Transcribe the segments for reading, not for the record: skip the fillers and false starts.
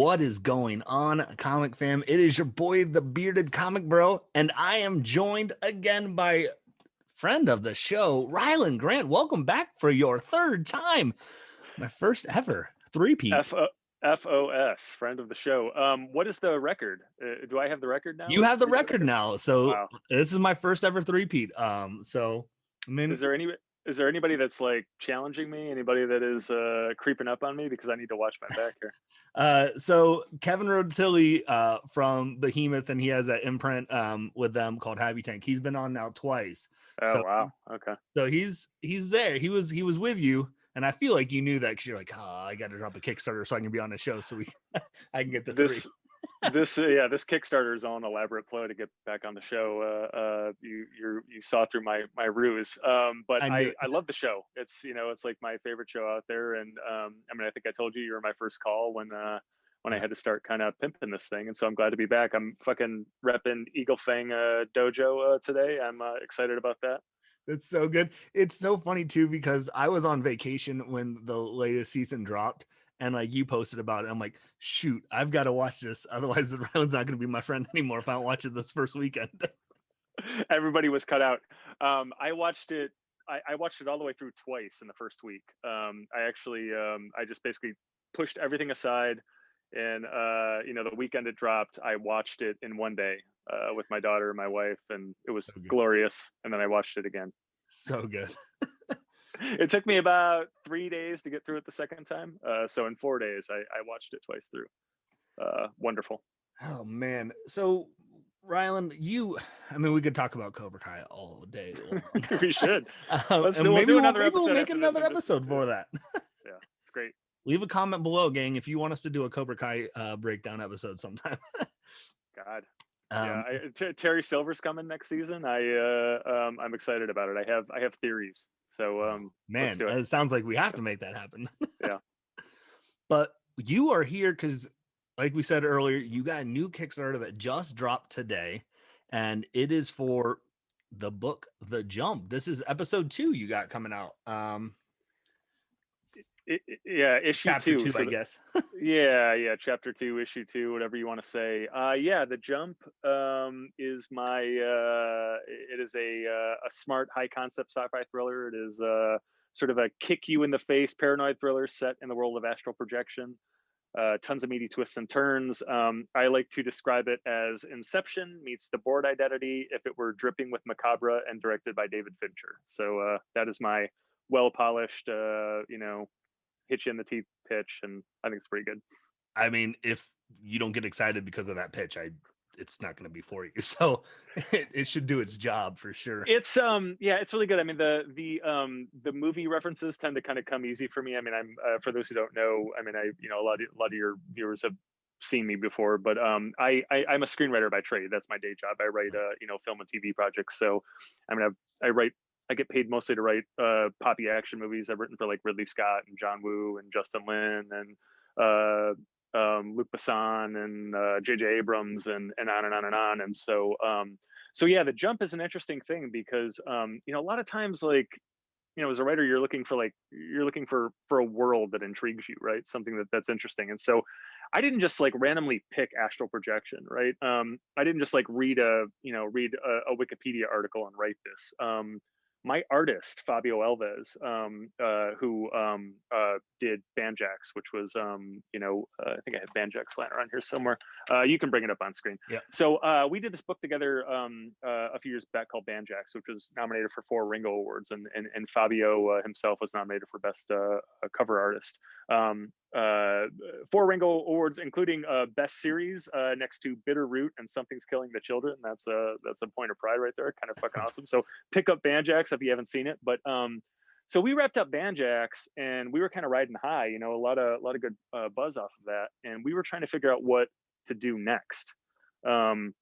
What is going on, comic fam? It is your boy, the bearded comic bro, and I am joined again by friend of the show, Rylend Grant. Welcome back for your third time. My first ever three-peat. FOS, friend of the show. What is the record? Do I have the record now? You have the record now, so wow. This is my first ever three-peat. Is there anybody that's like challenging me? Anybody that is creeping up on me because I need to watch my back here? So Kevin Rotilli from Behemoth, and he has an imprint with them called Happy Tank. He's been on now twice. Oh wow, okay. So he's there. He was with you, and I feel like you knew that because you're like, I got to drop a Kickstarter so I can be on the show, so I can get the this. three. This Kickstarter is all an elaborate ploy to get back on the show. You saw through my ruse, but I love the show. It's it's like my favorite show out there, and I think I told you were my first call when I had to start kind of pimping this thing, and so I'm glad to be back. I'm fucking repping Eagle Fang Dojo today. I'm excited about that. It's so good. It's so funny too because I was on vacation when the latest season dropped. And like you posted about it, I'm like, shoot, I've got to watch this. Otherwise, the Ryland's not going to be my friend anymore if I don't watch it this first weekend. Everybody was cut out. I watched it. I watched it all the way through twice in the first week. I just basically pushed everything aside, and the weekend it dropped, I watched it in one day with my daughter and my wife, and it was so glorious. And then I watched it again. So good. It took me about 3 days to get through it the second time. So in 4 days, I watched it twice through. Wonderful. Oh, man. So, Rylend, we could talk about Cobra Kai all day long. We should. We'll do another episode. We'll make another episode for that. Yeah, it's great. Leave a comment below, gang, if you want us to do a Cobra Kai breakdown episode sometime. God. Terry Silver's coming next season. I'm excited about it. I have theories. So man, it sounds like we have to make that happen. Yeah. But you are here because, like we said earlier, you got a new Kickstarter that just dropped today, and it is for the book The Jump. This is episode 2 you got coming out. Issue chapter 2, I guess. chapter 2, issue 2, whatever you want to say. The Jump is my it is a smart high concept sci-fi thriller. It is sort of a kick you in the face paranoid thriller set in the world of astral projection. Tons of meaty twists and turns. I like to describe it as Inception meets The Bourne Identity if it were dripping with macabre and directed by David Fincher. So that is my well-polished hit you in the teeth pitch, and I think it's pretty good. I mean, if you don't get excited because of that pitch, it's not going to be for you. So it should do its job for sure. It's it's really good. I mean, the movie references tend to kind of come easy for me. I mean, I'm for those who don't know, I mean, a lot of your viewers have seen me before, but I'm a screenwriter by trade. That's my day job. I write film and TV projects. So I mean, I get paid mostly to write poppy action movies. I've written for like Ridley Scott and John Woo and Justin Lin and Luc Besson and J.J. Abrams and on and on and on. And so The Jump is an interesting thing because a lot of times, like, as a writer, you're looking for a world that intrigues you, right? Something that's interesting. And so I didn't just like randomly pick astral projection, right? I didn't just like read a Wikipedia article and write this. My artist, Fabio Alves, who did Banjax, which was, I think I have Banjax lying around here somewhere. You can bring it up on screen. Yeah. So we did this book together a few years back called Banjax, which was nominated for 4 Ringo Awards, and Fabio himself was nominated for Best Cover Artist. 4 Ringo Awards, including Best Series next to Bitter Root and Something's Killing the Children. That's a point of pride right there. Kind of fucking awesome. So pick up Banjax if you haven't seen it. But so we wrapped up Banjax and we were kind of riding high. A lot of good buzz off of that, and we were trying to figure out what to do next. And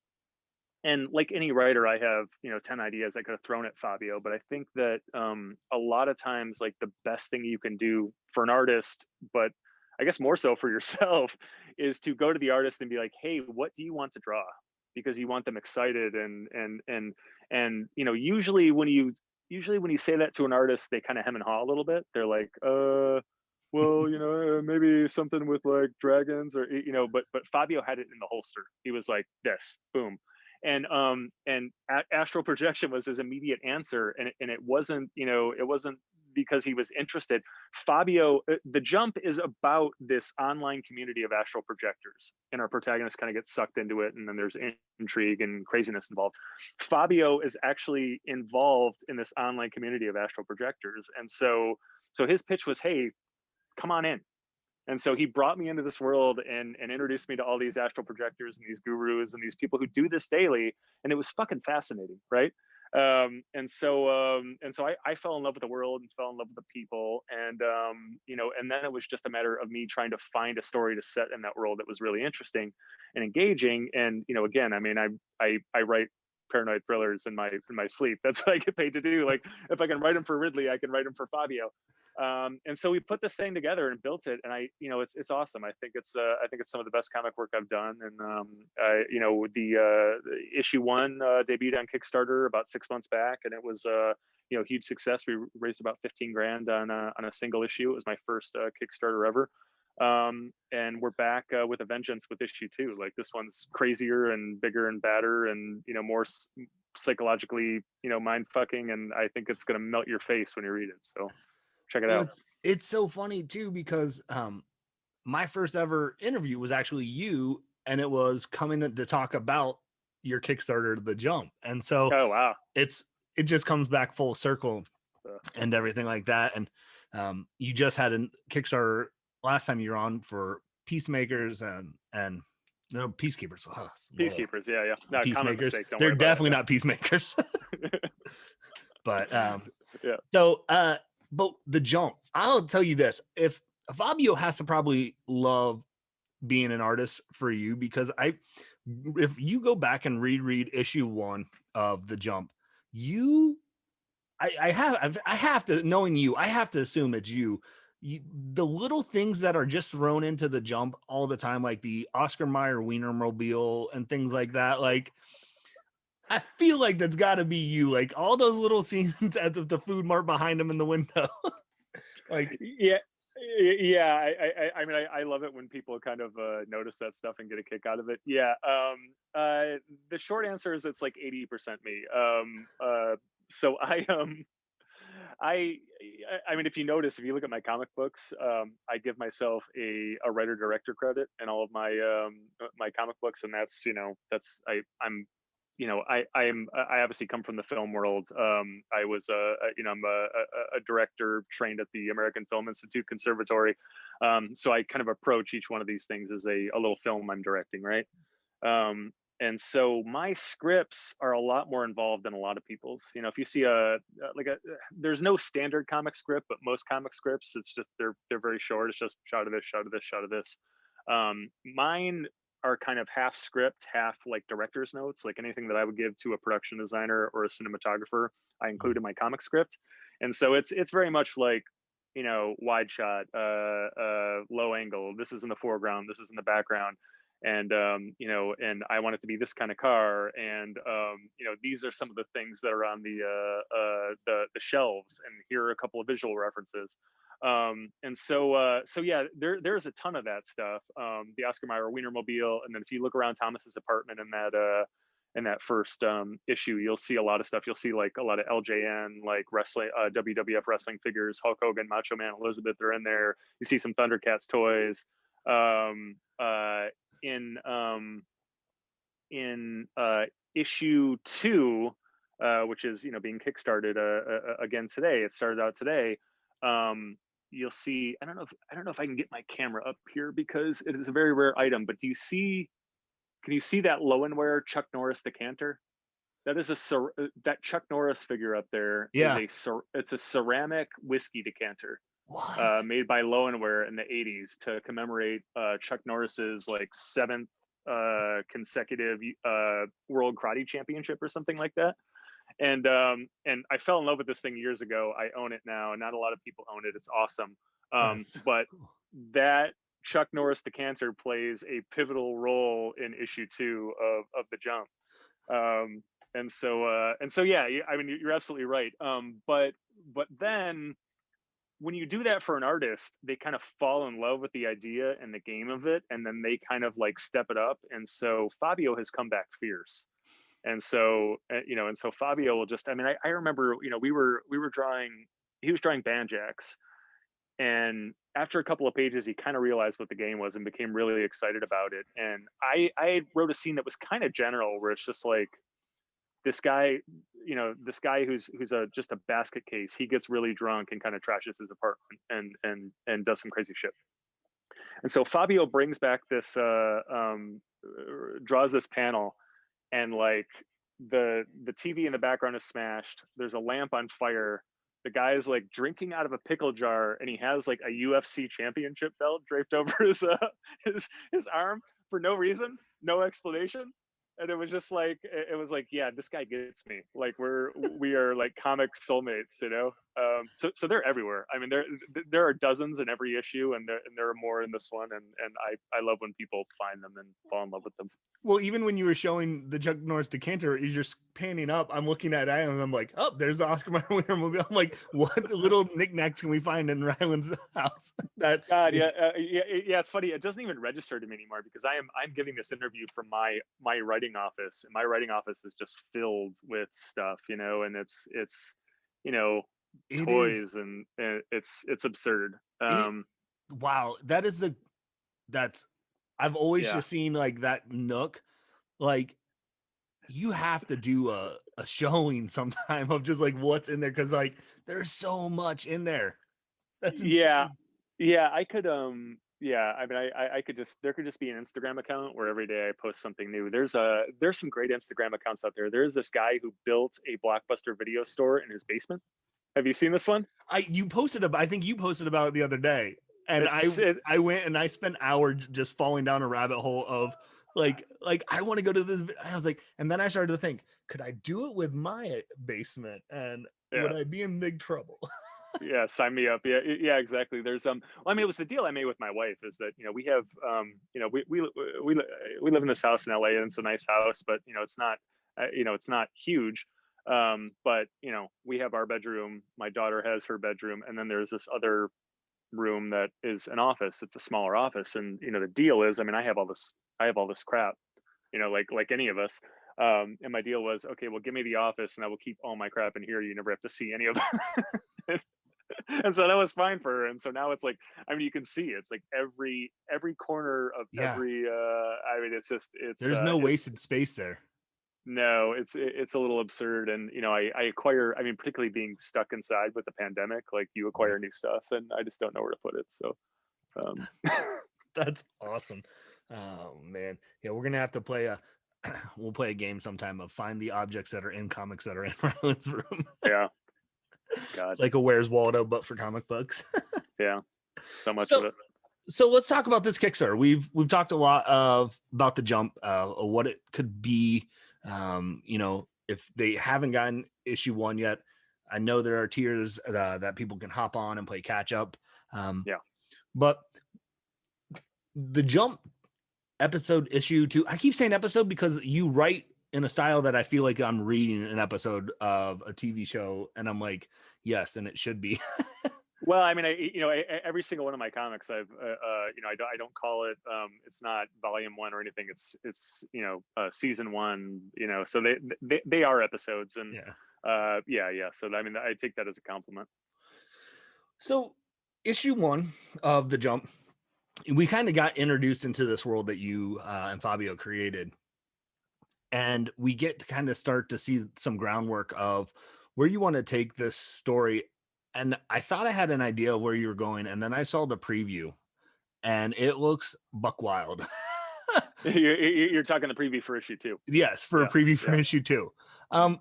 like any writer, I have 10 ideas I could have thrown at Fabio, but I think that a lot of times, like, the best thing you can do for an artist, but I guess more so for yourself, is to go to the artist and be like, hey, what do you want to draw? Because you want them excited. And usually when you say that to an artist, they kind of hem and haw a little bit. They're like, well, maybe something with like dragons or but Fabio had it in the holster. He was like this, boom. And astral projection was his immediate answer, and it wasn't, it wasn't because he was interested. Fabio, The Jump is about this online community of astral projectors, and our protagonist kind of gets sucked into it, and then there's intrigue and craziness involved. Fabio is actually involved in this online community of astral projectors, and so his pitch was, hey, come on in. And so he brought me into this world and introduced me to all these astral projectors and these gurus and these people who do this daily. And it was fucking fascinating, right? And so I fell in love with the world and fell in love with the people. And then it was just a matter of me trying to find a story to set in that world that was really interesting and engaging. And, again, I mean, I write paranoid thrillers in my sleep. That's what I get paid to do. Like, if I can write them for Ridley, I can write them for Fabio. And so we put this thing together and built it, and it's awesome. I think it's some of the best comic work I've done. And the issue 1 debuted on Kickstarter about 6 months back, and it was huge success. We raised about 15 grand on a single issue. It was my first Kickstarter ever. And we're back with a vengeance with issue 2. Like, this one's crazier and bigger and badder and more psychologically mind fucking, and I think it's going to melt your face when you read it. So check it out. It's so funny too, because my first ever interview was actually you, and it was coming to talk about your Kickstarter, The Jump. And so oh wow, it just comes back full circle and everything like that. And you just had a Kickstarter last time you were on for Peacemakers and no Peacekeepers. Oh, Peacekeepers, yeah. No, Peacemakers. They're definitely not Peacemakers. But yeah. So but The Jump, I'll tell you this: if Fabio has to probably love being an artist for you, because if you go back and reread issue 1 of The Jump, I have to, knowing you, I have to assume it's you. The little things that are just thrown into The Jump all the time, like the Oscar Mayer Wienermobile and things like that, like, I feel like that's got to be you. Like, all those little scenes at the food mart behind him in the window. Like, yeah. I mean, I love it when people kind of notice that stuff and get a kick out of it. Yeah. The short answer is it's like 80% me. So I mean, if you notice, if you look at my comic books, I give myself a writer director credit in all of my my comic books, and that's I obviously come from the film world. I was I'm a director trained at the American Film Institute Conservatory. So I kind of approach each one of these things as a little film I'm directing, right? And so my scripts are a lot more involved than a lot of people's. If you see there's no standard comic script, but most comic scripts, it's just they're very short. It's just shot of this, shot of this, shot of this. Mine are kind of half script, half like director's notes. Like, anything that I would give to a production designer or a cinematographer, I include in my comic script. And so it's very much like, wide shot, low angle. This is in the foreground. This is in the background. And and I want it to be this kind of car. And these are some of the things that are on the shelves. And here are a couple of visual references. And so yeah, there's a ton of that stuff. The Oscar Mayer Wienermobile, and then if you look around Thomas's apartment in that first issue, you'll see a lot of stuff. You'll see like a lot of LJN, like wrestling, WWF wrestling figures, Hulk Hogan, Macho Man, Elizabeth are in there. You see some Thundercats toys. In issue 2, which is being kickstarted again today. It started out today. You'll see. I don't know if I can get my camera up here because it is a very rare item. But can you see that Lowenware Chuck Norris decanter? That is that Chuck Norris figure up there. Yeah. It's a ceramic whiskey decanter. What? Made by Lowenware in the 80s to commemorate Chuck Norris's like 7th consecutive World Karate Championship or something like that. And I fell in love with this thing years ago. I own it now. Not a lot of people own it. It's awesome. But cool. That Chuck Norris decanter plays a pivotal role in issue 2 of The Jump. And so yeah, I mean, you're absolutely right. But then when you do that for an artist, they kind of fall in love with the idea and the game of it, and then they kind of like step it up. And so Fabio has come back fierce. And so, and so Fabio will just, I remember, we were drawing, he was drawing Banjax. And after a couple of pages, he kind of realized what the game was and became really excited about it. And I wrote a scene that was kind of general, where it's just like, this guy, who's just a basket case. He gets really drunk and kind of trashes his apartment and does some crazy shit. And so Fabio brings back this, draws this panel, and like the TV in the background is smashed. There's a lamp on fire. The guy is like drinking out of a pickle jar, and he has like a UFC championship belt draped over his arm for no reason, no explanation. And it was just like, yeah, this guy gets me. Like we are like comic soulmates, So they're everywhere. I mean, there are dozens in every issue, and there are more in this one. And I love when people find them and fall in love with them. Well, even when you were showing the Chuck Norris decanter, as you're panning up, I'm looking at it and I'm like, oh, there's the Oscar Mayer winner movie. I'm like, what little knickknacks can we find in Rylend's house? God, yeah. It's funny. It doesn't even register to me anymore, because I'm giving this interview from my writing office, and my writing office is just filled with stuff, and it's toys, and it's absurd. Wow, that's I've always just seen like that nook. Like, you have to do a showing sometime of just like what's in there, because like there's so much in there. That's insane. Yeah, I could I could just, there could just be an Instagram account where every day I post something new. There's some great Instagram accounts out there. There's this guy who built a Blockbuster video store in his basement. Have you seen this one? I think you posted about it the other day. And I went and I spent hours just falling down a rabbit hole of like I want to go to this. I was like, and then I started to think, could I do it with my basement, and would I be in big trouble? Yeah, sign me up. Yeah, exactly. There's it was the deal I made with my wife, is that we have we live in this house in LA, and it's a nice house, but it's not huge. But we have our bedroom, my daughter has her bedroom, and then there's this other room that is an office. It's a smaller office, and the deal is, I have all this crap, like any of us. And my deal was, okay, well, give me the office and I will keep all my crap in here. You never have to see any of it. And so that was fine for her. And so now it's like, you can see it's like every corner of every there's no wasted space there. No, it's a little absurd. And I acquire, particularly being stuck inside with the pandemic, like you acquire new stuff and I just don't know where to put it. So that's awesome. Oh man. Yeah, we're gonna have to play we'll play a game sometime of find the objects that are in comics that are in Rylend's room. Yeah. God. It's like a Where's Waldo but for comic books. Yeah. So much of it. So let's talk about this Kickstarter. We've talked a lot about the Jump, what it could be. If they haven't gotten issue 1 yet, I know there are tiers that people can hop on and play catch up. But the Jump episode issue 2, I keep saying episode because you write in a style that I feel like I'm reading an episode of a TV show, and I'm like, yes, and it should be. Well, every single one of my comics, I don't call it. It's not volume 1 or anything. It's season 1. So they are episodes, and So I take that as a compliment. So issue 1 of the Jump, we kind of got introduced into this world that you and Fabio created, and we get to kind of start to see some groundwork of where you want to take this story. And I thought I had an idea of where you were going, and then I saw the preview, and it looks buck wild. You're talking the preview for issue 2. Yes, for a preview for issue 2.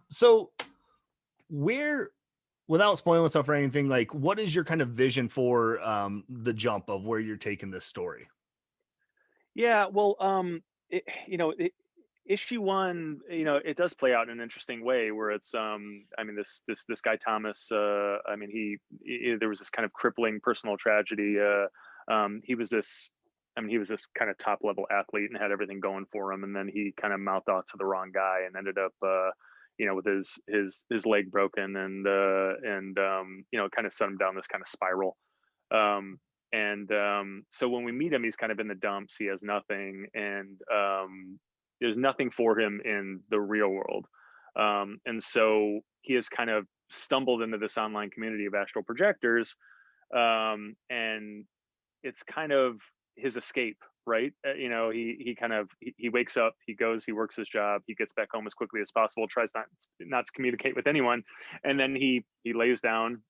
So where, without spoiling stuff or anything, like what is your kind of vision for the Jump of where you're taking this story? Yeah, well, issue 1, it does play out in an interesting way where it's, this guy Thomas, he there was this kind of crippling personal tragedy. He was this kind of top level athlete and had everything going for him, and then he kind of mouthed off to the wrong guy and ended up with his leg broken, and kind of sent him down this kind of spiral. So when we meet him, he's kind of in the dumps. He has nothing, and there's nothing for him in the real world. And so he has kind of stumbled into this online community of astral projectors, and it's kind of his escape, right? He wakes up, he goes, he works his job, he gets back home as quickly as possible, tries not to communicate with anyone, and then he lays down,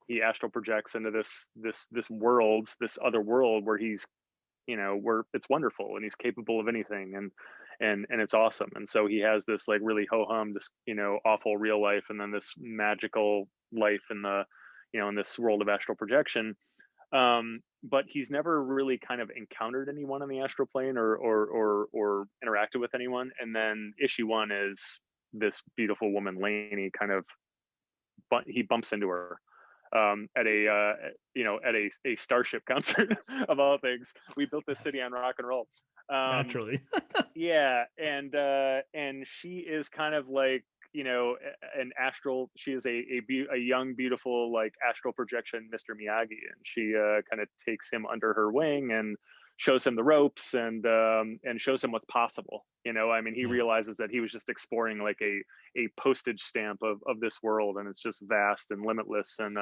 he astral projects into this world, this other world where he's, where it's wonderful and he's capable of anything, and it's awesome. And so he has this like really ho-hum, this awful real life, and then this magical life in the in this world of astral projection. But he's never really kind of encountered anyone on the astral plane or interacted with anyone. And then issue 1 is this beautiful woman, Lainey, he bumps into her at a Starship concert of all things. We built this city on rock and roll. Naturally. Yeah. And she is kind of like, an astral, she is a young, beautiful, like astral projection Mr. Miyagi, and she kind of takes him under her wing and shows him the ropes, and shows him what's possible. He realizes that he was just exploring like a postage stamp of this world, and it's just vast and limitless, and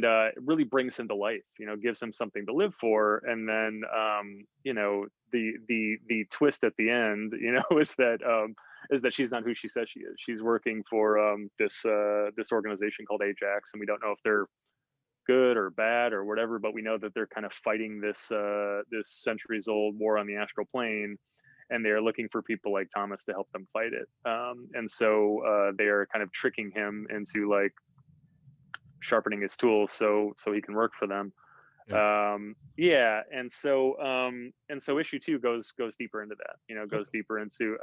it really brings him to life, gives him something to live for. And then the twist at the end, is that she's not who she says she is. She's working for this organization called Ajax, and we don't know if they're good or bad or whatever, but we know that they're kind of fighting this centuries old war on the astral plane, and they're looking for people like Thomas to help them fight it. And so they are kind of tricking him into like sharpening his tools so he can work for them. And so issue 2 goes deeper into that, goes deeper into,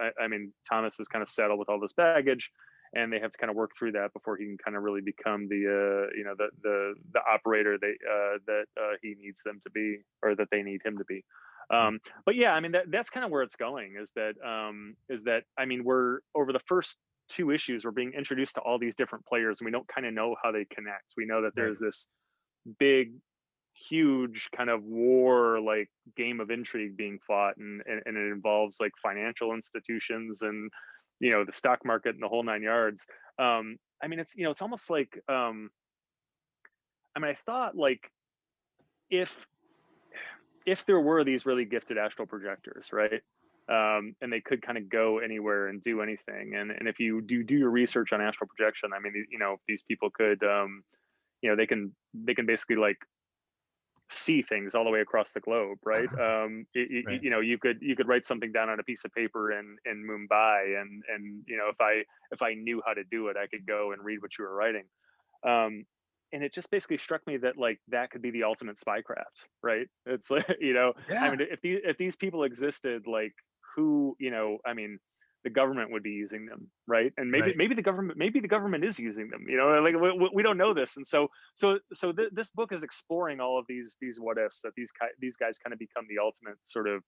Thomas is kind of saddled with all this baggage, and they have to kind of work through that before he can kind of really become the the operator that he needs them to be, or that they need him to be. But yeah, that's kind of where it's going, is that we're, over the first 2 issues, we're being introduced to all these different players, and we don't kind of know how they connect. We know that there's this big, huge kind of war, like game of intrigue being fought, and it involves like financial institutions and the stock market and the whole 9 yards. It's it's almost like I thought, like, if there were these really gifted astral projectors, right, and they could kind of go anywhere and do anything, and if you do your research on astral projection, these people could they can basically like see things all the way across the globe, right? Right. You could write something down on a piece of paper in Mumbai, and if I knew how to do it, I could go and read what you were writing. And it just basically struck me that like that could be the ultimate spycraft, right? It's like, if these people existed, like, who, the government would be using them, right? And maybe the government is using them, like we don't know this. And so this book is exploring all of these what ifs, that these guys kind of become the ultimate sort of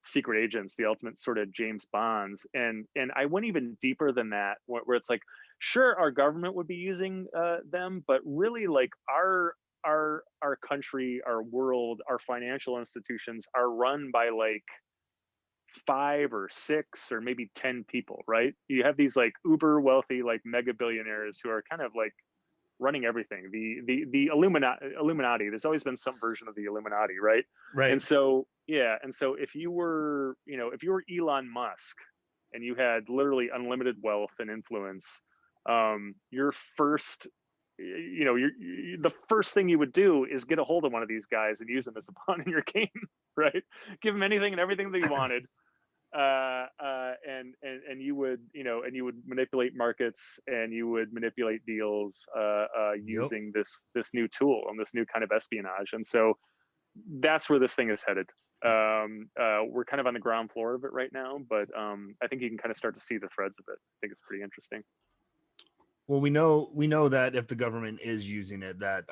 secret agents, the ultimate sort of James Bonds. And I went even deeper than that, where it's like, sure, our government would be using them, but really, like, our country, our world, our financial institutions are run by like 5 or 6 or maybe 10 people, right? You have these like uber wealthy, like mega billionaires who are kind of like running everything. The Illuminati. There's always been some version of the Illuminati, right? Right. And so if you were Elon Musk and you had literally unlimited wealth and influence, the first thing you would do is get a hold of one of these guys and use them as a pawn in your game, right? Give him anything and everything that he wanted. And you would manipulate markets, and you would manipulate deals using this new tool and this new kind of espionage. And so that's where this thing is headed. We're kind of on the ground floor of it right now, but I think you can kind of start to see the threads of it. I think it's pretty interesting. Well, we know that if the government is using it, that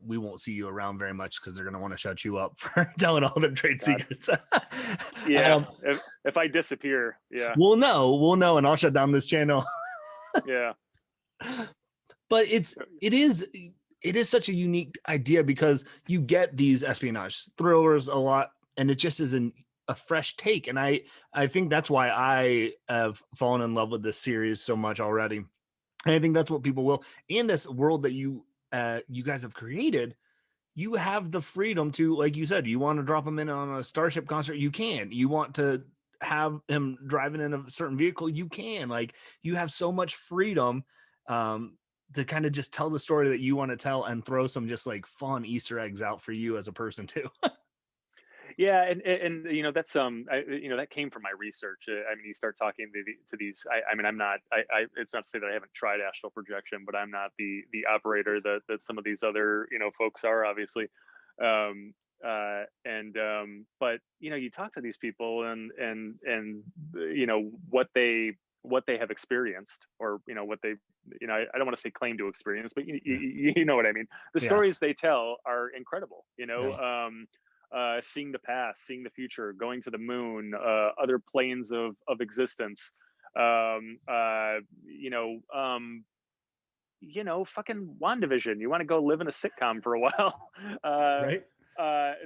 we won't see you around very much, because they're going to want to shut you up for telling all their trade secrets. Yeah. If I disappear, yeah. We'll know, and I'll shut down this channel. Yeah. But it is such a unique idea because you get these espionage thrillers a lot, and it just isn't a fresh take. And I think that's why I have fallen in love with this series so much already. And I think that's what people will. In this world that you guys have created, you have the freedom to, like you said, you want to drop him in on a Starship concert, you can. You want to have him driving in a certain vehicle, you can. Like, you have so much freedom to kind of just tell the story that you want to tell and throw some just like fun Easter eggs out for you as a person too. Yeah, and that's that came from my research. I mean, you start talking to these. I mean, I'm not. It's not to say that I haven't tried astral projection, but I'm not the operator that some of these other folks are, obviously. But you talk to these people and what they have experienced, or what they I don't want to say claim to experience, but you know what I mean. The Yeah. stories they tell are incredible. Yeah. Seeing the past, seeing the future, going to the moon, other planes of existence. Fucking WandaVision. You want to go live in a sitcom for a while, Right.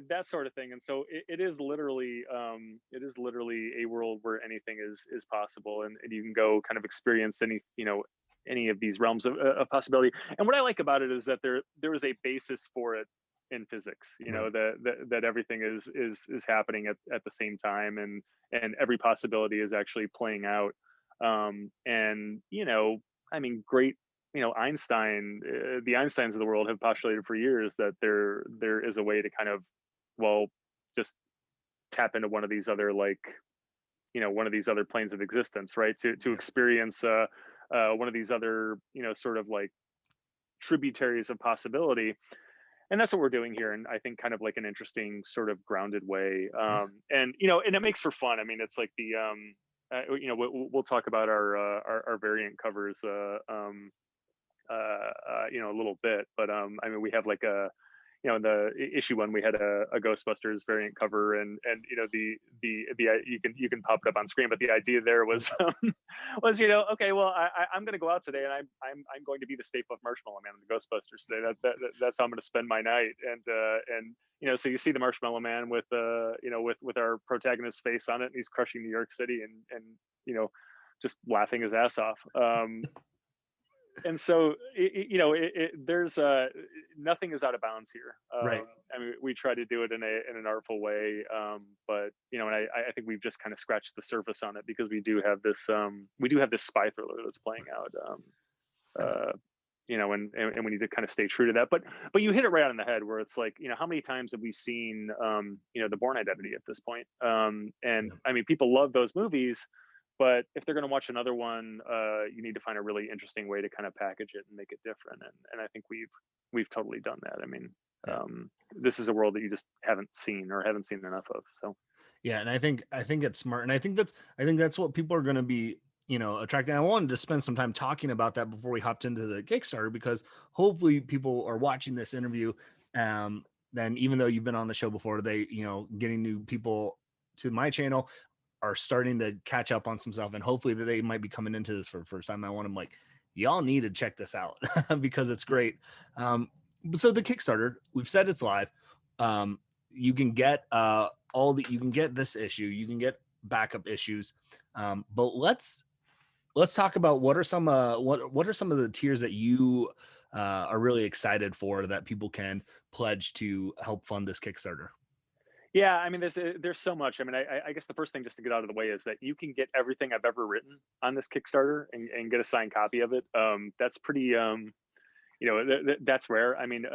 that sort of thing. And so it is literally a world where anything is possible, and you can go kind of experience any of these realms of possibility. And what I like about it is that there is a basis for it in physics, Right. that everything is happening at the same time, and every possibility is actually playing out. And I mean, great, Einstein, the Einsteins of the world have postulated for years that there is a way to kind of, well, just tap into one of these other, like, one of these other planes of existence, right? To experience one of these other, sort of like tributaries of possibility. And that's what we're doing here, and I think kind of like an interesting sort of grounded way. Yeah. And it makes for fun. I mean, it's like the we'll talk about our variant covers a little bit, but I mean, we have like in the issue one, we had a Ghostbusters variant cover, and you can pop it up on screen, but the idea there was was okay, well, I'm going to go out today, and I'm going to be the Stay Puft Marshmallow Man in the Ghostbusters today. That's how I'm going to spend my night, and so you see the Marshmallow Man with with our protagonist's face on it, and he's crushing New York City, and just laughing his ass off. And so there's nothing is out of bounds here. Right. I mean, we try to do it in an artful way, but and I think we've just kind of scratched the surface on it, because we do have this spy thriller that's playing out. And we need to kind of stay true to that. But you hit it right on the head, where it's like, how many times have we seen The Bourne Identity at this point? And Yeah. I mean, people love those movies, but if they're going to watch another one, you need to find a really interesting way to kind of package it and make it different. And I think we've totally done that. I mean, Yeah. this is a world that you just haven't seen enough of. So Yeah, and I think it's smart, and I think that's what people are going to be, attracted. I wanted to spend some time talking about that before we hopped into the Kickstarter, because hopefully people are watching this interview. Then, even though you've been on the show before, they, getting new people to my channel are starting to catch up on some stuff, and hopefully that they might be coming into this for the first time. I want them, like, y'all need to check this out because it's great. So the Kickstarter, we've said it's live. You can get you can get this issue, you can get backup issues, but let's talk about what are some of the tiers that you are really excited for, that people can pledge to help fund this Kickstarter. yeah, I mean, there's so much. I mean, I guess the first thing, just to get out of the way, is that you can get everything I've ever written on this Kickstarter and get a signed copy of it. That's pretty that's rare. I mean,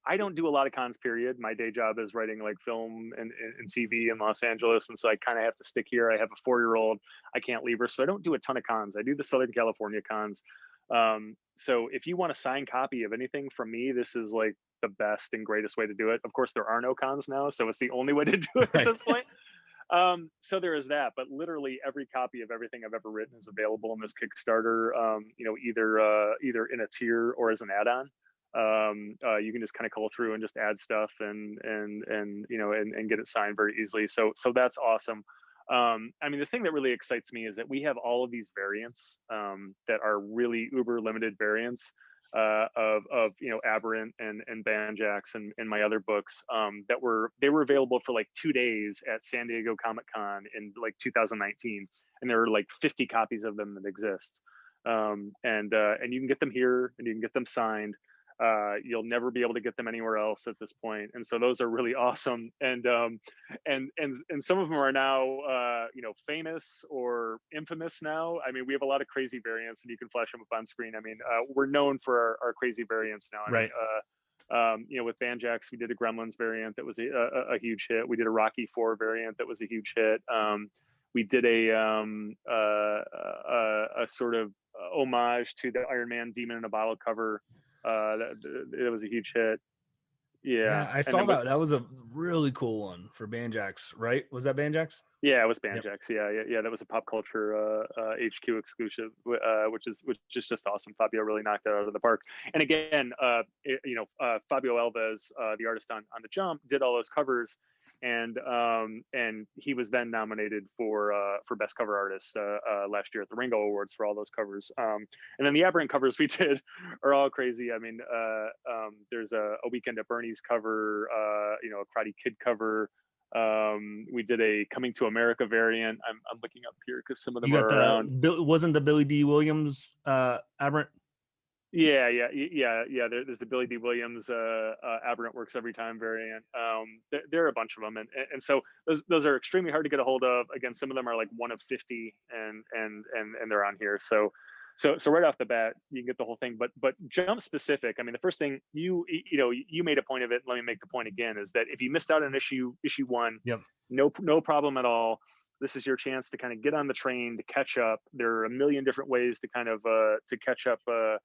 I don't do a lot of cons, period. My day job is writing like film and TV in Los Angeles, and so I kind of have to stick here. I have a 4-year-old, I can't leave her, so I don't do a ton of cons. I do the Southern California cons. So if you want a signed copy of anything from me, this is like the best and greatest way to do it. Of course, there are no cons now, so it's the only way to do it at this point. So there is that, but literally every copy of everything I've ever written is available in this Kickstarter, either in a tier or as an add-on. You can just kind of call through and just add stuff and get it signed very easily. So that's awesome. I mean, the thing that really excites me is that we have all of these variants that are really uber limited variants of Aberrant and Banjax and my other books they were available for like 2 days at San Diego Comic-Con in like 2019, and there are like 50 copies of them that exist. And you can get them here, and you can get them signed. You'll never be able to get them anywhere else at this point, and so those are really awesome. And some of them are now famous or infamous now. I mean, we have a lot of crazy variants, and you can flash them up on screen. I mean, we're known for our crazy variants now. I Right. mean, with Banjax, we did a Gremlins variant that was a huge hit. We did a Rocky 4 variant that was a huge hit. We did a sort of homage to the Iron Man Demon in a Bottle cover. It was a huge hit. Yeah, I saw that. That was a really cool one for Banjax, right? Was that Banjax? Yeah, it was Banjax. Yep. Yeah. That was a pop culture HQ exclusive, which is just awesome. Fabio really knocked that out of the park. And again, Fabio Alves, the artist on The Jump, did all those covers, and he was then nominated for best cover artist last year at the Ringo Awards for all those covers. And then the Aberrant covers we did are all crazy. I mean, there's a Weekend at Bernie's cover, a Karate Kid cover. We did a Coming to America variant. I'm looking up here because some of them are around. Wasn't the Billy D. Williams Aberrant? Yeah. There's the Billy D. Williams Aberrant Works Every Time variant. There are a bunch of them, and so those are extremely hard to get a hold of. Again, some of them are like one of 50, and they're on here. So right off the bat, you can get the whole thing. But Jump specific, I mean, the first thing you made a point of it. Let me make the point again: is that if you missed out on issue 1, yep, no problem at all. This is your chance to kind of get on the train, to catch up. There are a million different ways to kind of to catch up. To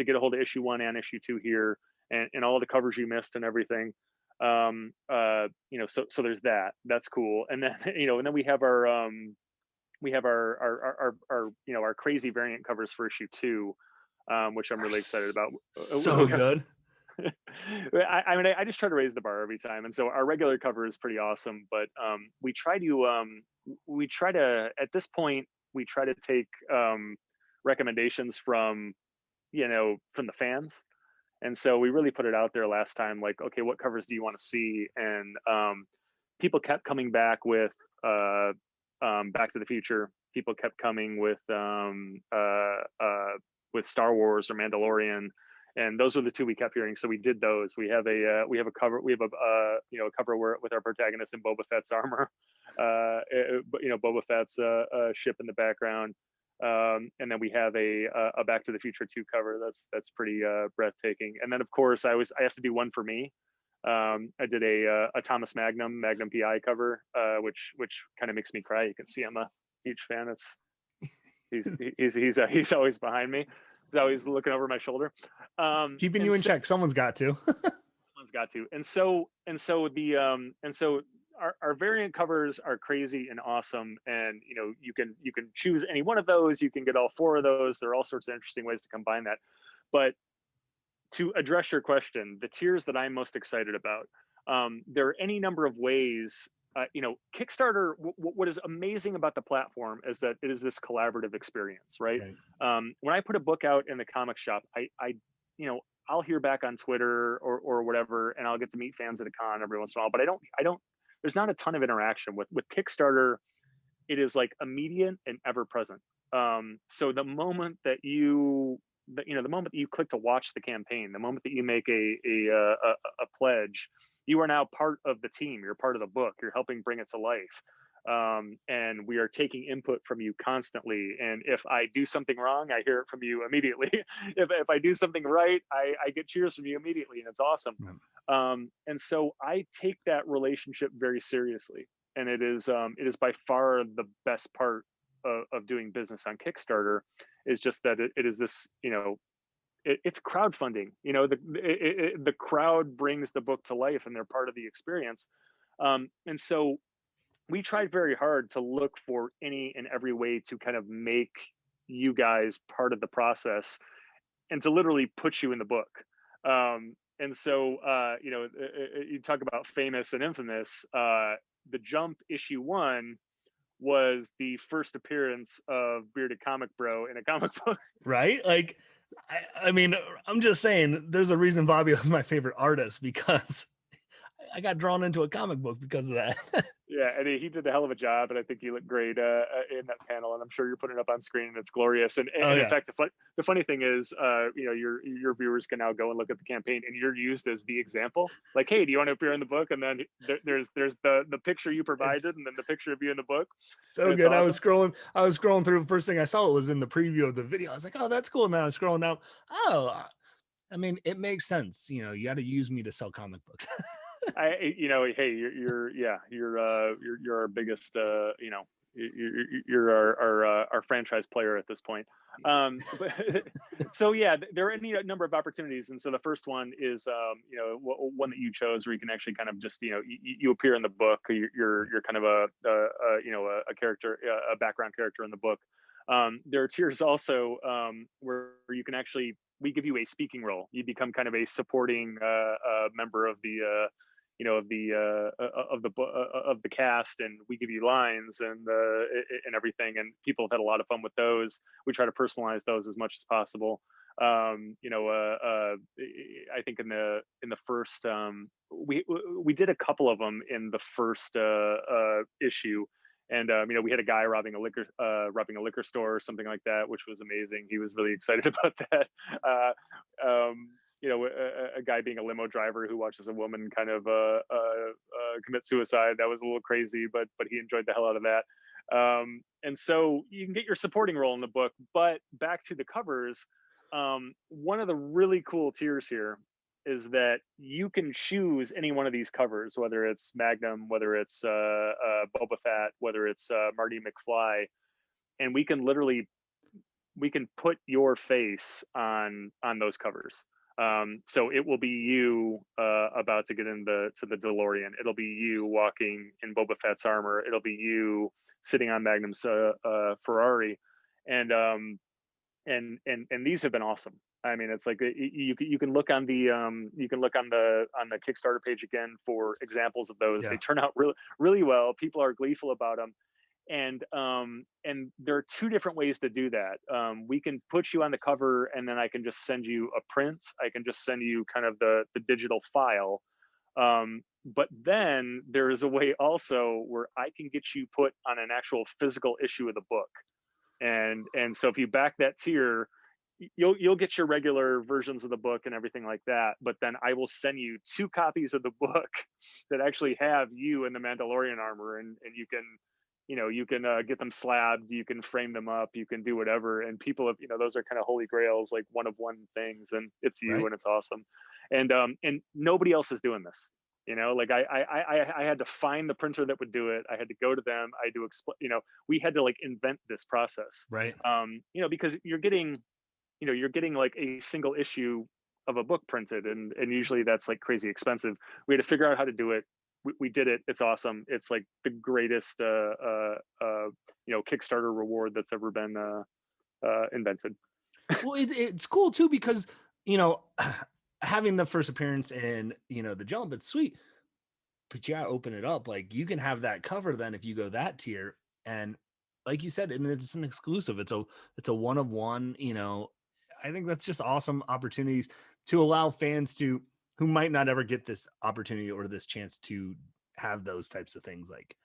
get a hold of issue 1 and issue 2 here, and all the covers you missed and everything. So there's that. That's cool. And then and then we have our our crazy variant covers for issue 2, which I'm really excited about. So good. I mean, I just try to raise the bar every time, and so our regular cover is pretty awesome. But we try to at this point we try to take recommendations from the fans. And so we really put it out there last time, like, okay, what covers do you want to see? And people kept coming back with Back to the Future. People kept coming with Star Wars or Mandalorian, and those were the 2 we kept hearing. So we did those. We have a cover a cover with our protagonist in Boba Fett's armor, Boba Fett's ship in the background. And then we have a Back to the Future 2 cover that's pretty breathtaking. And then of course I have to do one for me. I did a Thomas Magnum PI cover, which kind of makes me cry. You can see I'm a huge fan. He's always behind me. He's always looking over my shoulder. Keeping you in check. Someone's got to. Someone's got to. And so our variant covers are crazy and awesome, and you can choose any one of those. You can get all 4 of those. There are all sorts of interesting ways to combine that. But to address your question, the tiers that I'm most excited about, there are any number of ways. Kickstarter, what is amazing about the platform is that it is this collaborative experience, right? When I put a book out in the comic shop, I'll hear back on Twitter or whatever, and I'll get to meet fans at a con every once in a while, but I don't there's not a ton of interaction with Kickstarter. It is like immediate and ever present. So the moment that the moment that you click to watch the campaign, the moment that you make a pledge, you are now part of the team. You're part of the book. You're helping bring it to life. And we are taking input from you constantly. And if I do something wrong, I hear it from you immediately. if I do something right, I get cheers from you immediately, and it's awesome. And so I take that relationship very seriously. And it is by far the best part of doing business on Kickstarter, is just that it is this, it's crowdfunding. The crowd brings the book to life, and they're part of the experience. And so we tried very hard to look for any and every way to kind of make you guys part of the process, and to literally put you in the book. And so, you talk about famous and infamous. The Jump issue 1 was the first appearance of Bearded Comic Bro in a comic book. Right? Like, I mean, I'm just saying there's a reason Fabio is my favorite artist, because I got drawn into a comic book because of that. Yeah, and he did a hell of a job, and I think he looked great in that panel. And I'm sure you're putting it up on screen, and it's glorious. And, Oh and in yeah. fact, the funny thing is, your viewers can now go and look at the campaign, and you're used as the example. Like, hey, do you want to appear in the book? And then there's the picture you It's provided, and then the picture of you in the book, so and it's good. awesome. I was scrolling through. The first thing I saw was in the preview of the video. I was like, oh, that's cool. Now I'm scrolling down. Oh, I mean, it makes sense. You know, you got to use me to sell comic books. Hey, you're our biggest, you're our franchise player at this point. But so yeah, there are any number of opportunities, and so the first one is, one that you chose, where you can actually kind of just, you appear in the book. You're kind of a character, a background character in the book. There are tiers also, where you can actually, we give you a speaking role. You become kind of a supporting member of the of the cast, and we give you lines and everything, and people have had a lot of fun with those. We try to personalize those as much as possible. I think in the first, we did a couple of them in the first issue, and we had a guy robbing a liquor store or something like that, which was amazing. He was really excited about that. A guy being a limo driver who watches a woman kind of commit suicide. That was a little crazy, but he enjoyed the hell out of that. And so you can get your supporting role in the book. But back to the covers, one of the really cool tiers here is that you can choose any one of these covers, whether it's Magnum, whether it's Boba Fett, whether it's Marty McFly, and we can put your face on those covers. So it will be you about to get to the DeLorean. It'll be you walking in Boba Fett's armor. It'll be you sitting on Magnum's Ferrari, and these have been awesome. I mean, it's like you can look on the Kickstarter page again for examples of those. Yeah. They turn out really well. People are gleeful about them. And there are two different ways to do that. We can put you on the cover, and then I can just send you a print. I can just send you kind of the digital file. But then there is a way also where I can get you put on an actual physical issue of the book. And so if you back that tier, you'll get your regular versions of the book and everything like that. But then I will send you 2 copies of the book that actually have you in the Mandalorian armor, and you can get them slabbed, you can frame them up, you can do whatever. And people have, those are kind of holy grails, like one of one things, and it's you, right? And it's awesome. And nobody else is doing this. Like I had to find the printer that would do it. I had to go to them. I had to explain, we had to like invent this process. Right. Because you're getting like a single issue of a book printed, and usually that's like crazy expensive. We had to figure out how to do it. We did it. It's awesome. It's like the greatest, Kickstarter reward that's ever been invented. Well, it's cool too, because, having the first appearance in, The Jump, it's sweet, but yeah, open it up. Like, you can have that cover then if you go that tier, and like you said, and it's an exclusive. It's a one of one. I think that's just awesome opportunities to allow fans who might not ever get this opportunity or this chance to have those types of things. Like,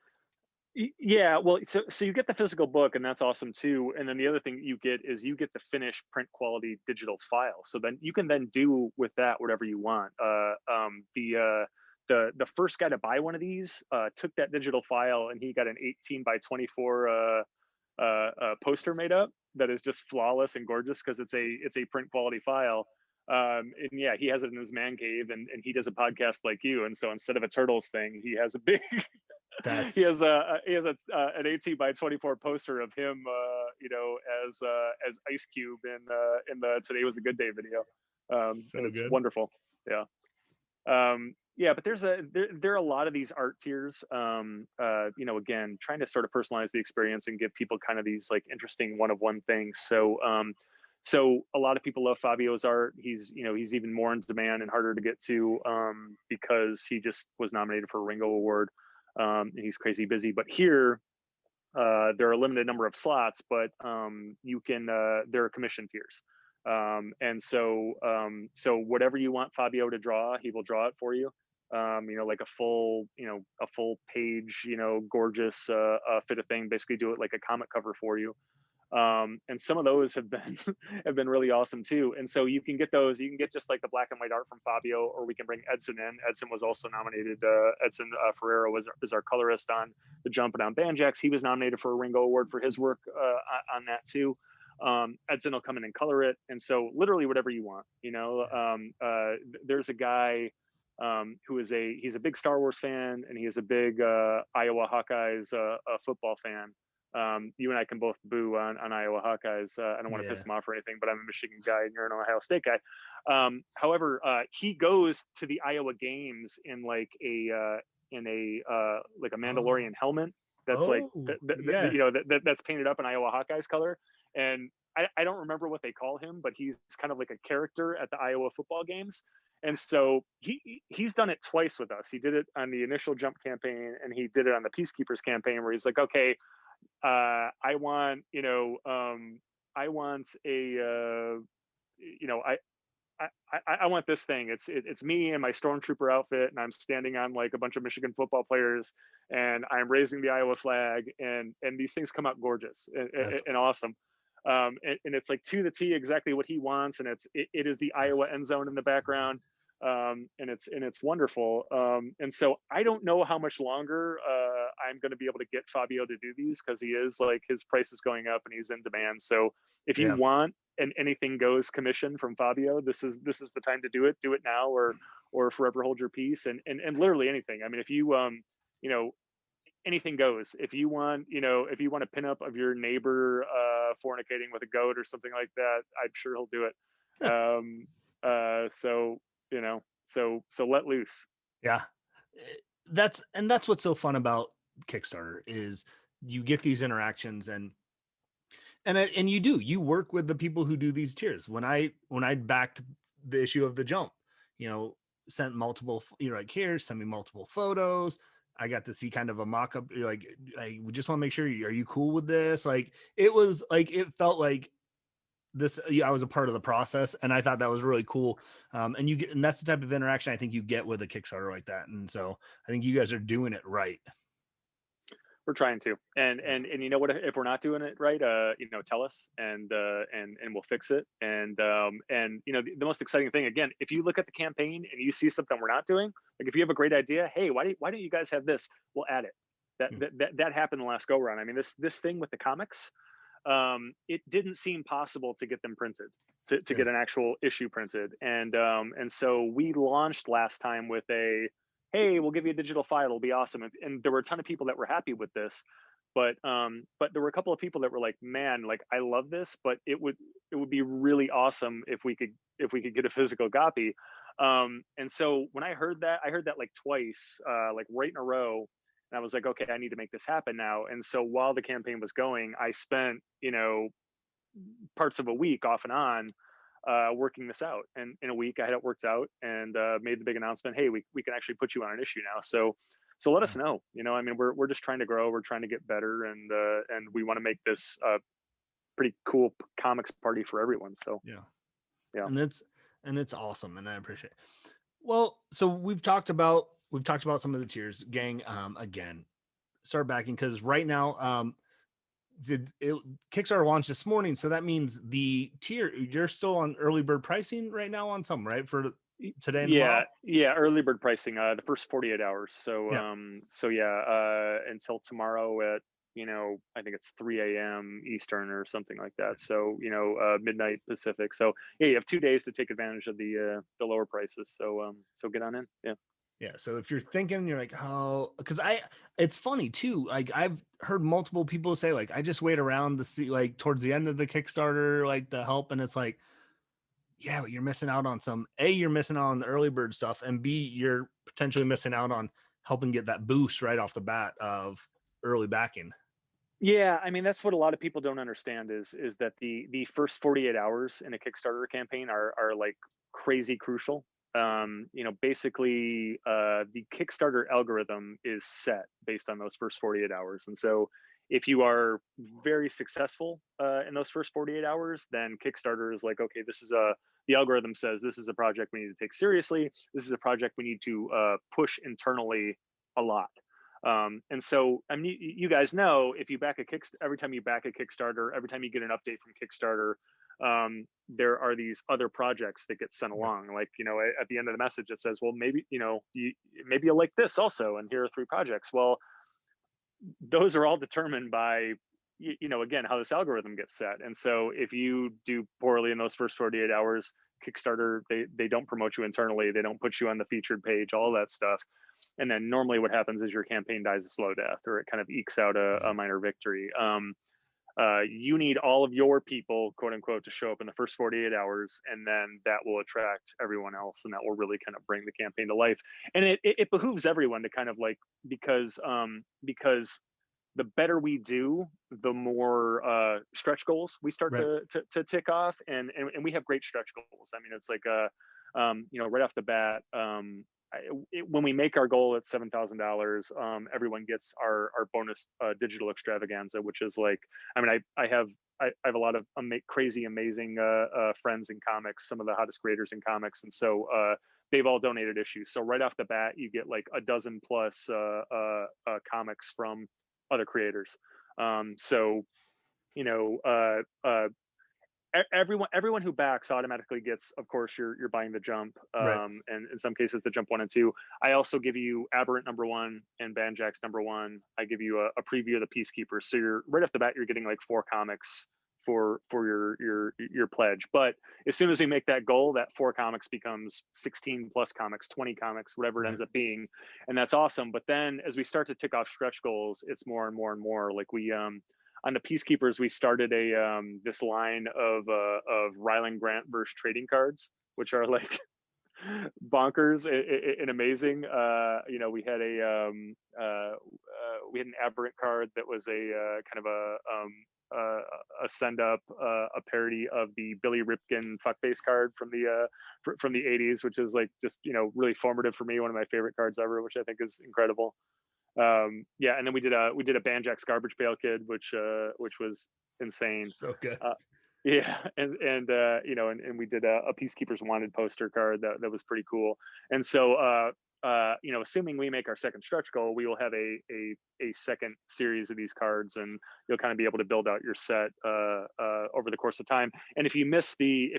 yeah, well, so you get the physical book, and that's awesome too. And then the other thing you get is you get the finished print quality digital file. So then you can then do with that whatever you want. The first guy to buy one of these took that digital file, and he got an 18 by 24 poster made up that is just flawless and gorgeous, because it's a print quality file. And yeah, he has it in his man cave, and he does a podcast like you. And so instead of a Turtles thing, he has a big he has an 18 by 24 poster of him, as Ice Cube in the Today Was a Good Day video. so and it's good. Wonderful. Yeah. Yeah, but there are a lot of these art tiers, again, trying to sort of personalize the experience and give people kind of these like interesting one of one things. So a lot of people love Fabio's art. He's even more in demand and harder to get to, because he just was nominated for a Ringo Award. And he's crazy busy. But here, there are a limited number of slots, but you can there are commission tiers. And so whatever you want Fabio to draw, he will draw it for you. Like a full page, gorgeous fit of thing, basically do it like a comic cover for you. And some of those have been have been really awesome too. And so you can get those. You can get just like the black and white art from Fabio, or we can bring Edson in. Edson was also nominated. Edson Ferreira is our colorist on The Jump and on Banjax. He was nominated for a Ringo Award for his work on that too. Edson will come in and color it. And so literally whatever you want. There's a guy who is he's a big Star Wars fan, and he is a big Iowa Hawkeyes football fan. You and I can both boo on Iowa Hawkeyes. I don't want to piss him off or anything, but I'm a Michigan guy and you're an Ohio State guy. However, he goes to the Iowa games in like a Mandalorian helmet that's that's painted up in Iowa Hawkeyes color. And I don't remember what they call him, but he's kind of like a character at the Iowa football games. And so he's done it twice with us. He did it on the initial Jump campaign, and he did it on the Peacekeepers campaign, where he's like, okay, I want I want this thing. It's me and my stormtrooper outfit, and I'm standing on like a bunch of Michigan football players, and I'm raising the Iowa flag, and these things come out gorgeous and awesome. And it's like to the T exactly what he wants, and it is the Iowa end zone in the background. And it's wonderful. And so I don't know how much longer I'm going to be able to get Fabio to do these, because he is like, his price is going up and he's in demand. So if you want an anything goes commission from Fabio, this is the time to do it. Do it now, or forever hold your peace. And literally anything. I mean, if you anything goes. If you want a pinup of your neighbor fornicating with a goat or something like that, I'm sure he'll do it. So let loose. Yeah. That's what's so fun about Kickstarter, is you get these interactions, and you work with the people who do these tiers. When I backed the issue of The Jump, sent multiple, like, here, send me multiple photos. I got to see kind of a mock-up. Like, we just want to make sure, are you cool with this? Like, it was like, it felt like this, I was a part of the process, and I thought that was really cool. And that's the type of interaction I think you get with a Kickstarter like that. And so I think you guys are doing it right. We're trying to, and you know what, if we're not doing it right, tell us, and we'll fix it. And the most exciting thing, again, if you look at the campaign and you see something we're not doing, like if you have a great idea, hey, why don't you guys have this? We'll add it. That happened the last go round. I mean, this thing with the comics, it didn't seem possible to get them printed, to get an actual issue printed. And so we launched last time with hey, we'll give you a digital file, it'll be awesome. And there were a ton of people that were happy with this, but there were a couple of people that were like, man, like, I love this, but it would be really awesome if we could get a physical copy. And so when I heard that like twice, like right in a row. And I was like, okay, I need to make this happen now. And so while the campaign was going, I spent, parts of a week off and on working this out. And in a week I had it worked out, and made the big announcement, hey, we can actually put you on an issue now. So let us know. I mean, we're just trying to grow. We're trying to get better, and we want to make this a pretty cool comics party for everyone. So yeah. And it's awesome, and I appreciate it. Well, so we've talked about some of the tiers, gang. Again, start backing, because right now, Kickstarter launched this morning, so that means the tier, you're still on early bird pricing right now on some, right, for today and tomorrow? Yeah, early bird pricing, the first 48 hours. So until tomorrow at I think it's 3 a.m. Eastern or something like that. So midnight Pacific. So yeah, you have 2 days to take advantage of the lower prices. So get on in. Yeah. So if you're thinking, you're like, oh, because it's funny too. Like, I've heard multiple people say, like, I just wait around to see, like, towards the end of the Kickstarter, like, the help. And it's like, yeah, but you're missing out on you're missing out on the early bird stuff. And B, you're potentially missing out on helping get that boost right off the bat of early backing. Yeah, I mean, that's what a lot of people don't understand is that the first 48 hours in a Kickstarter campaign are like crazy crucial. Basically, the Kickstarter algorithm is set based on those first 48 hours. And so If you are very successful in those first 48 hours, then Kickstarter is like, okay, this is the algorithm says this is a project we need to take seriously. This is a project we need to push internally a lot. And so, I mean, you guys know, if you back every time you back a Kickstarter, every time you get an update from Kickstarter, there are these other projects that get sent along. Like, at the end of the message, it says, well, maybe, maybe you'll like this also, and here are 3 projects. Well, those are all determined by, again, how this algorithm gets set. And so if you do poorly in those first 48 hours, Kickstarter, they don't promote you internally. They don't put you on the featured page, all that stuff. And then normally what happens is your campaign dies a slow death, or it kind of ekes out a minor victory. You need all of your people, quote unquote, to show up in the first 48 hours, and then that will attract everyone else, and that will really kind of bring the campaign to life. And it behooves everyone to kind of like, because the better we do, the more stretch goals we start to tick off, and we have great stretch goals. I mean, it's like right off the bat, when we make our goal at $7,000, everyone gets our bonus digital extravaganza, which is like, I mean, I have a lot of crazy, amazing friends in comics, some of the hottest creators in comics, and so they've all donated issues. So right off the bat, you get like a dozen plus comics from other creators. So everyone who backs automatically gets, of course, you're buying the Jump, and in some cases the Jump 1 and 2. I also give you Aberrant #1 and Banjax #1. I give you a preview of the Peacekeepers, so you're right off the bat, you're getting like 4 comics for your pledge. But as soon as we make that goal, that 4 comics becomes 16 plus comics, 20 comics, whatever it ends up being, and that's awesome. But then as we start to tick off stretch goals, it's more and more and more. Like we on the Peacekeepers, we started this line of Rylend Grant versus trading cards, which are like bonkers and amazing. We had an Aberrant card that was a kind of a send up, a parody of the Billy Ripken fuckface card from the 80s, which is like just really formative for me, one of my favorite cards ever, which I think is incredible. And then we did a Banjax garbage pail kid, which was insane. So good. And we did a Peacekeepers Wanted poster card that was pretty cool. And so assuming we make our second stretch goal, we will have a second series of these cards, and you'll kind of be able to build out your set over the course of time. And if you miss the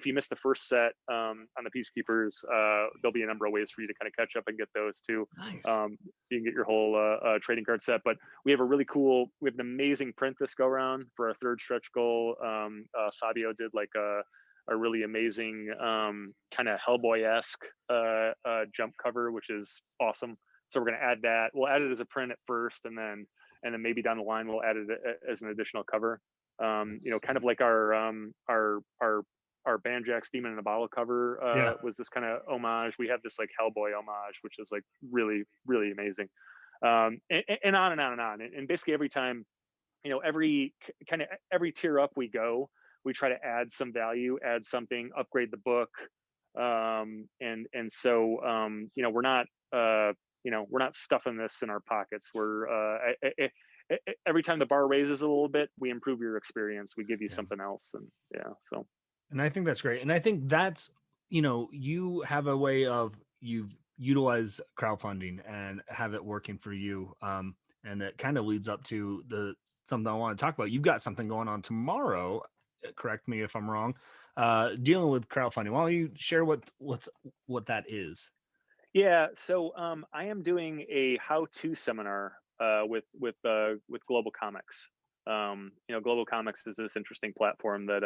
first set on the Peacekeepers, there'll be a number of ways for you to kind of catch up and get those too. Nice. You can get your whole trading card set. But we have an amazing print this go around for our third stretch goal. Fabio did like a really amazing kind of Hellboy-esque Jump cover, which is awesome. So we're going to add that. We'll add it as a print at first, and then maybe down the line we'll add it as an additional cover. Kind of like our Banjax Demon in a Bottle cover was this kind of homage. We have this like Hellboy homage, which is like really, really amazing. And on and on and on. And basically every time, every tier up we go, we try to add some value, add something, upgrade the book. So we're not stuffing this in our pockets. We're every time the bar raises a little bit, we improve your experience. We give you something else. And so. And I think that's great. And I think that's, you have a way of, you've utilized crowdfunding and have it working for you. And it kind of leads up to something I want to talk about. You've got something going on tomorrow. Correct me if I'm wrong, dealing with crowdfunding. Why don't you share what that is? Yeah, so I am doing a how-to seminar with Global Comics. Global Comics is this interesting platform that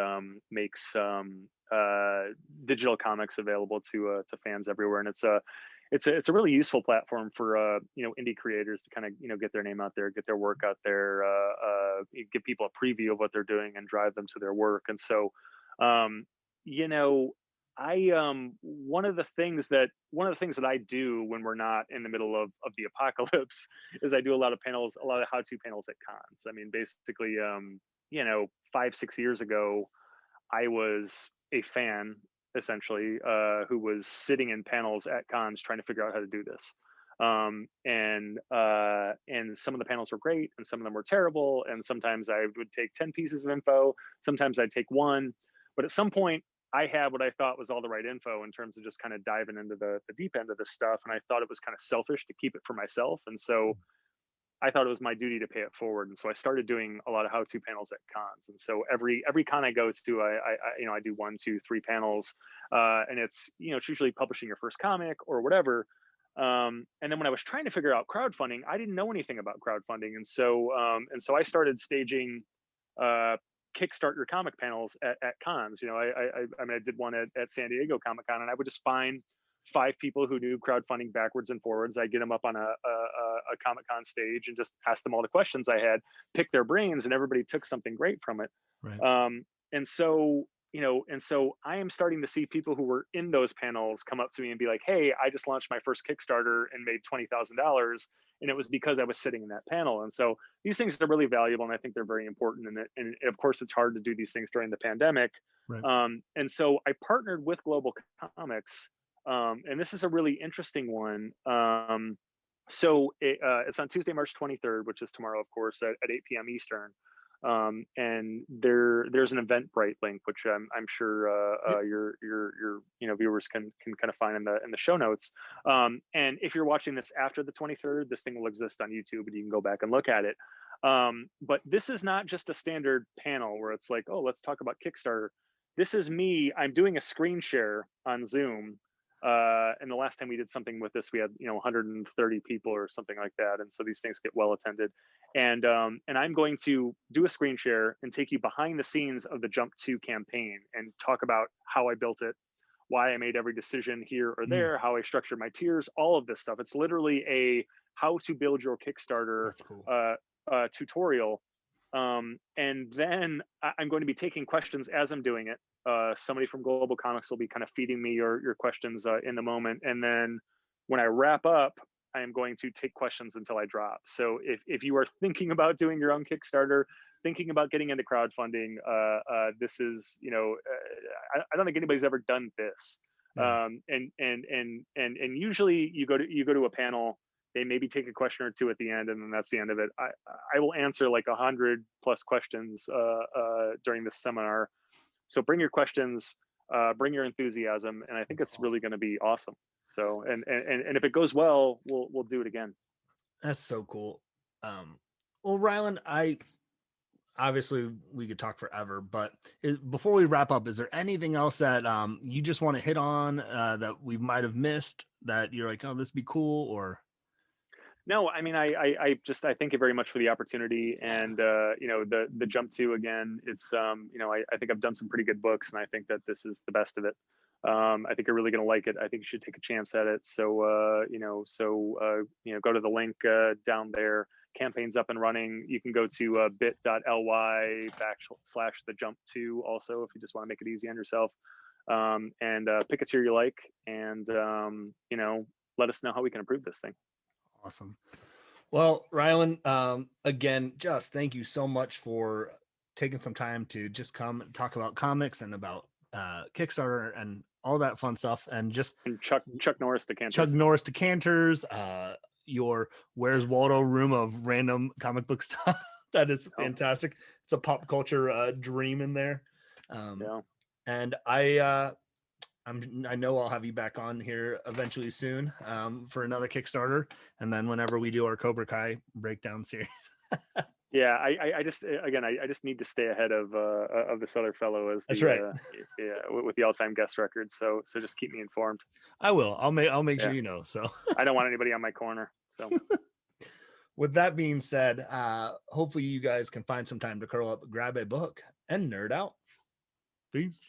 makes digital comics available to fans everywhere, and it's a really useful platform for indie creators to kind of get their name out there, get their work out there, give people a preview of what they're doing and drive them to their work. And so one of the things that I do when we're not in the middle of the apocalypse is I do a lot of how-to panels at cons. I mean, basically 5-6 years ago, I was a fan essentially who was sitting in panels at cons trying to figure out how to do this. And some of the panels were great, and some of them were terrible. And sometimes I would take 10 pieces of info, sometimes I'd take one. But at some point, I had what I thought was all the right info in terms of just kind of diving into the deep end of this stuff. And I thought it was kind of selfish to keep it for myself. And so I thought it was my duty to pay it forward. And so I started doing a lot of how-to panels at cons. And so every con I go to, I do 1, 2, 3 panels, and it's usually publishing your first comic or whatever. And then when I was trying to figure out crowdfunding, I didn't know anything about crowdfunding, and so I started staging Kickstarter comic panels at cons. I mean, I did one at San Diego Comic Con, and I would just find 5 people who knew crowdfunding backwards and forwards. I get them up on a Comic Con stage and just ask them all the questions I had, pick their brains, and everybody took something great from it. Right. And so I am starting to see people who were in those panels come up to me and be like, "Hey, I just launched my first Kickstarter and made $20,000, and it was because I was sitting in that panel." And so these things are really valuable, and I think they're very important. And of course, it's hard to do these things during the pandemic. Right. And so I partnered with Global Comics. And this is a really interesting one. So it's on Tuesday, March 23rd, which is tomorrow, of course, at 8 p.m. Eastern. And there's an Eventbrite link, which I'm sure your viewers can kind of find in the show notes. And if you're watching this after the 23rd, this thing will exist on YouTube, and you can go back and look at it. But this is not just a standard panel where it's like, oh, let's talk about Kickstarter. This is me. I'm doing a screen share on Zoom. And the last time we did something with this, we had 130 people or something like that, and so these things get well attended. And I'm going to do a screen share and take you behind the scenes of the Jump 2 campaign and talk about how I built it, why I made every decision here or there, how I structured my tiers, all of this stuff. It's literally a how to build your Kickstarter tutorial. And then I'm going to be taking questions as I'm doing it. Somebody from Global Comics will be kind of feeding me your questions in the moment. And then when I wrap up, I am going to take questions until I drop. So if you are thinking about doing your own Kickstarter, thinking about getting into crowdfunding, this is, I don't think anybody's ever done this. Yeah. And usually you go to a panel, they maybe take a question or two at the end, and then that's the end of it. I will answer like 100+ questions during this seminar. So bring your questions, bring your enthusiasm, and I think it's really going to be awesome. So and if it goes well, we'll do it again. That's so cool. Well, Rylend, obviously we could talk forever, but before we wrap up, is there anything else that you just want to hit on that we might have missed that you're like, oh, this would be cool? Or no, I mean, I thank you very much for the opportunity, and the Jump 2 again. It's I think I've done some pretty good books, and I think that this is the best of it. I think you're really going to like it. I think you should take a chance at it. So go to the link down there. Campaign's up and running. You can go to bit.ly/thejump2 also if you just want to make it easy on yourself, and pick a tier you like, and let us know how we can improve this thing. Awesome. Well, Rylend, again, just thank you so much for taking some time to just come and talk about comics and about Kickstarter and all that fun stuff. And Chuck Norris decanters. Chuck Norris decanters, your Where's Waldo room of random comic book stuff. That is fantastic. It's a pop culture dream in there. And I know I'll have you back on here eventually soon for another Kickstarter, and then whenever we do our Cobra Kai breakdown series. Yeah, I just need to stay ahead of this other fellow as that's right. With the all-time guest record. So just keep me informed. I will. I'll make sure you know. So I don't want anybody on my corner. So with that being said, hopefully you guys can find some time to curl up, grab a book, and nerd out. Peace.